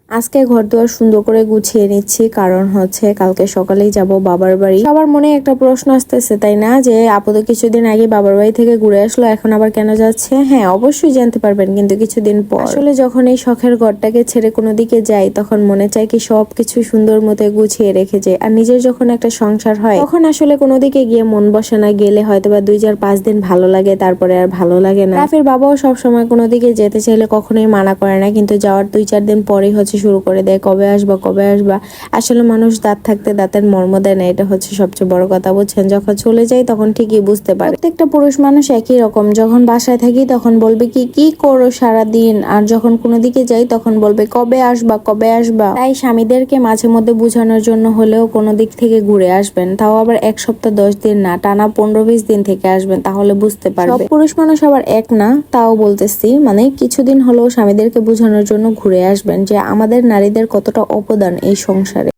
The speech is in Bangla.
আজকে ঘরদুয়ার সুন্দর করে গুছিয়ে নিচ্ছি, কারণ হচ্ছে কালকে সকালেই যাব বাবার বাড়ি। সবার মনে একটা প্রশ্ন আসতেছে, তাই না, যে আপু তো কিছুদিন আগে বাবার বাড়ি থেকে ঘুরে আসলো, এখন আবার কেন যাচ্ছে? হ্যাঁ, অবশ্যই জানতে পারবেন, কিন্তু কিছুদিন পর। আসলে যখন এই শখের ঘরটাকে ছেড়ে কোনো দিকে যাই, তখন মনে চায় কি সবকিছু সুন্দর মতো গুছিয়ে রেখে যায়। আর নিজের যখন একটা সংসার হয়, তখন আসলে কোনো দিকে গিয়ে মন বসে না। গেলে হয়তো বা 2-4-5 দিন ভালো লাগে, তারপরে আর ভালো লাগে না। রাফির বাবাও সবসময় কোনো দিকে যেতে চাইলে কখনোই মানা করে না, কিন্তু যাওয়ার 2-4 দিন পরেই হচ্ছে শুরু করে দেয়, কবে আসবা কবে আসবা। আসলে মানুষ দাঁত থাকতে দাঁতের মর্ম দেয় না, এটা হচ্ছে সবচেয়ে বড় কথা, বুঝছেন? যখন চলে যাই তখন ঠিকই বুঝতে পারে। প্রত্যেকটা পুরুষ মানুষ একই রকম, যখন বাসায় থাকি তখন বলবে কি কি করো সারা দিন, আর যখন কোনো দিকে যাই তখন বলবে কবে আসবা কবে আসবা। তাই স্বামীদেরকে মাঝে মধ্যে বোঝানোর জন্য হলেও কোনো দিক থেকে ঘুরে আসবেন, তাও আবার 1 সপ্তাহ 10 দিন না, টানা 15-20 দিন থেকে আসবেন, তাহলে বুঝতে পারবে। সব পুরুষ মানুষ আবার এক না, তাও বলতেছি, মানে কিছুদিন হলেও স্বামীদেরকে বোঝানোর জন্য ঘুরে আসবেন যে আমাদের নারীদের কতটা অবদান এই সংসারে।